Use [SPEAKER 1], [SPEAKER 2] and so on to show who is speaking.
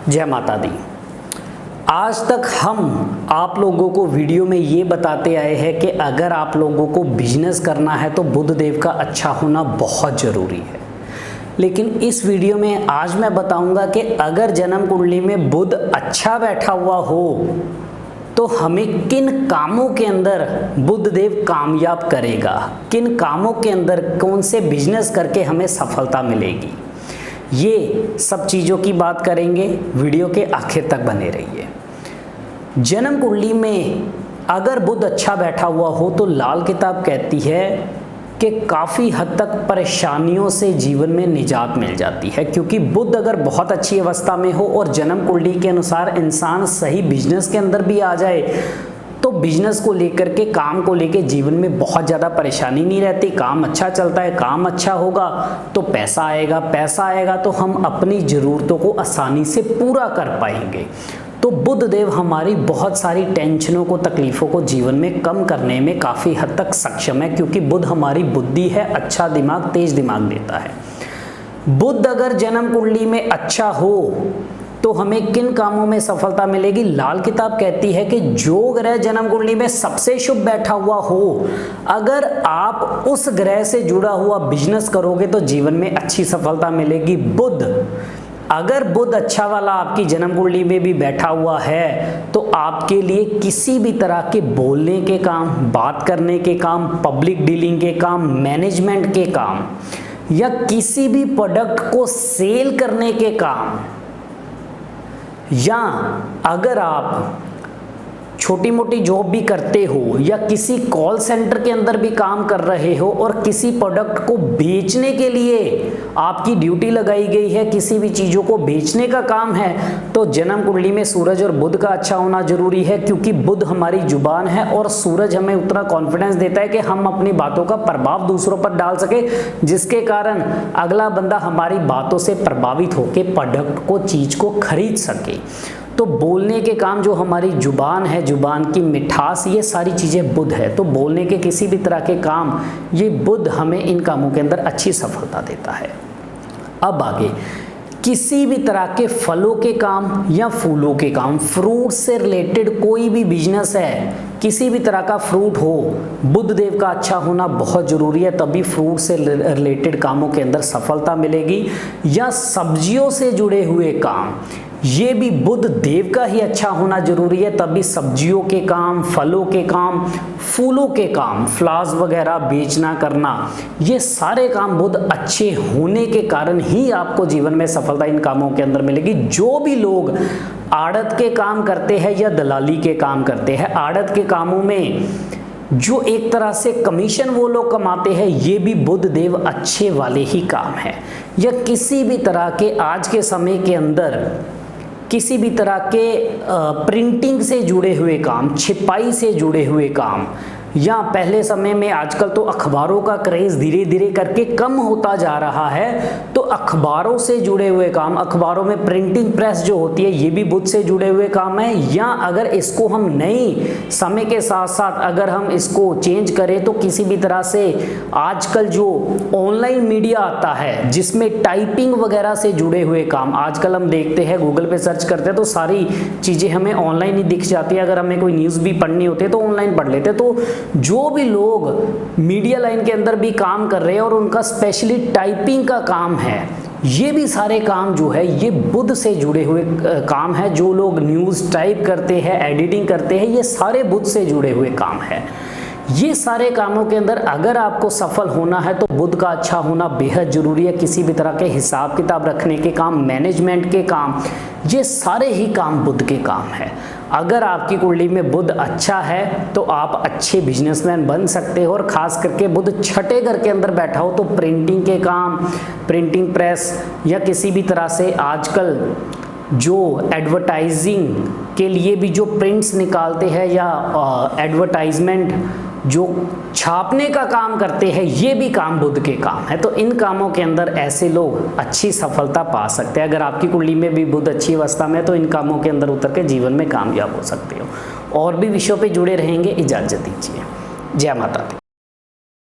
[SPEAKER 1] जय माता दी। आज तक हम आप लोगों को वीडियो में ये बताते आए हैं कि अगर आप लोगों को बिजनेस करना है तो बुध देव का अच्छा होना बहुत ज़रूरी है। लेकिन इस वीडियो में आज मैं बताऊंगा कि अगर जन्म कुंडली में बुध अच्छा बैठा हुआ हो तो हमें किन कामों के अंदर बुध देव कामयाब करेगा, किन कामों के अंदर कौन से बिजनेस करके हमें सफलता मिलेगी। ये सब चीज़ों की बात करेंगे, वीडियो के आखिर तक बने रहिए। जन्म कुंडली में अगर बुध अच्छा बैठा हुआ हो तो लाल किताब कहती है कि काफ़ी हद तक परेशानियों से जीवन में निजात मिल जाती है, क्योंकि बुध अगर बहुत अच्छी अवस्था में हो और जन्म कुंडली के अनुसार इंसान सही बिजनेस के अंदर भी आ जाए तो बिजनेस को लेकर के, काम को लेकर जीवन में बहुत ज़्यादा परेशानी नहीं रहती। काम अच्छा चलता है, काम अच्छा होगा तो पैसा आएगा, पैसा आएगा तो हम अपनी ज़रूरतों को आसानी से पूरा कर पाएंगे। तो बुध देव हमारी बहुत सारी टेंशनों को, तकलीफ़ों को जीवन में कम करने में काफ़ी हद तक सक्षम है, क्योंकि बुध हमारी बुद्धि है, अच्छा दिमाग, तेज दिमाग देता है। बुध अगर जन्म कुंडली में अच्छा हो तो हमें किन कामों में सफलता मिलेगी। लाल किताब कहती है कि जो ग्रह जन्म कुंडली में सबसे शुभ बैठा हुआ हो, अगर आप उस ग्रह से जुड़ा हुआ बिजनेस करोगे तो जीवन में अच्छी सफलता मिलेगी। बुध अगर बुध अच्छा वाला आपकी जन्म कुंडली में भी बैठा हुआ है तो आपके लिए किसी भी तरह के बोलने के काम, बात करने के काम, पब्लिक डीलिंग के काम, मैनेजमेंट के काम या किसी भी प्रोडक्ट को सेल करने के काम, या अगर आप छोटी मोटी जॉब भी करते हो या किसी कॉल सेंटर के अंदर भी काम कर रहे हो और किसी प्रोडक्ट को बेचने के लिए आपकी ड्यूटी लगाई गई है, किसी भी चीज़ों को बेचने का काम है, तो जन्म कुंडली में सूरज और बुध का अच्छा होना जरूरी है, क्योंकि बुध हमारी जुबान है और सूरज हमें उतना कॉन्फिडेंस देता है कि हम अपनी बातों का प्रभाव दूसरों पर डाल सके, जिसके कारण अगला बंदा हमारी बातों से प्रभावित होकर प्रोडक्ट को, चीज़ को खरीद सके। तो बोलने के काम जो हमारी जुबान है, जुबान की मिठास, ये सारी चीज़ें बुध है। तो बोलने के किसी भी तरह के काम, ये बुध हमें इन कामों के अंदर अच्छी सफलता देता है। अब आगे किसी भी तरह के फलों के काम या फूलों के काम, फ्रूट से रिलेटेड कोई भी बिजनेस है, किसी भी तरह का फ्रूट हो, बुध देव का अच्छा होना बहुत ज़रूरी है, तभी फ्रूट से रिलेटेड कामों के अंदर सफलता मिलेगी। या सब्जियों से जुड़े हुए काम, ये भी बुध देव का ही अच्छा होना जरूरी है, तभी सब्जियों के काम, फलों के काम, फूलों के काम, फ्लावर्स वगैरह बेचना करना, ये सारे काम बुध अच्छे होने के कारण ही आपको जीवन में सफलता इन कामों के अंदर मिलेगी। जो भी लोग आड़त के काम करते हैं या दलाली के काम करते हैं, आड़त के कामों में जो एक तरह से कमीशन वो लोग कमाते हैं, ये भी बुध देव अच्छे वाले ही काम है। या किसी भी तरह के आज के समय के अंदर किसी भी तरह के प्रिंटिंग से जुड़े हुए काम, छिपाई से जुड़े हुए काम, या पहले समय में, आजकल तो अखबारों का क्रेज़ धीरे धीरे करके कम होता जा रहा है, तो अखबारों से जुड़े हुए काम, अखबारों में प्रिंटिंग प्रेस जो होती है, ये भी बुध से जुड़े हुए काम है। या अगर इसको हम नई समय के साथ साथ अगर हम इसको चेंज करें तो किसी भी तरह से आजकल जो ऑनलाइन मीडिया आता है जिसमें टाइपिंग वगैरह से जुड़े हुए काम, आजकल हम देखते हैं, गूगल पे सर्च करते हैं तो सारी चीज़ें हमें ऑनलाइन ही दिख जाती है। अगर हमें कोई न्यूज़ भी पढ़नी होती है तो ऑनलाइन पढ़ लेते हैं। तो जो भी लोग मीडिया लाइन के अंदर भी काम कर रहे हैं और उनका स्पेशली टाइपिंग का काम है, ये भी सारे काम जो है ये बुध से जुड़े हुए काम है। जो लोग न्यूज़ टाइप करते हैं, एडिटिंग करते हैं, ये सारे बुध से जुड़े हुए काम है। ये सारे कामों के अंदर अगर आपको सफल होना है तो बुध का अच्छा होना बेहद ज़रूरी है। किसी भी तरह के हिसाब किताब रखने के काम, मैनेजमेंट के काम, ये सारे ही काम बुध के काम है। अगर आपकी कुंडली में बुध अच्छा है तो आप अच्छे बिजनेसमैन बन सकते हो, और ख़ास करके बुध छठे घर के अंदर बैठा हो तो प्रिंटिंग के काम, प्रिंटिंग प्रेस, या किसी भी तरह से आजकल जो एडवर्टाइजिंग के लिए भी जो प्रिंट्स निकालते हैं या एडवर्टाइजमेंट जो छापने का काम करते हैं, ये भी काम बुध के काम है। तो इन कामों के अंदर ऐसे लोग अच्छी सफलता पा सकते हैं। अगर आपकी कुंडली में भी बुध अच्छी अवस्था में है तो इन कामों के अंदर उतर के जीवन में कामयाब हो सकते हो। और भी विषयों पे जुड़े रहेंगे, इजाज़त दीजिए। जय माता दी।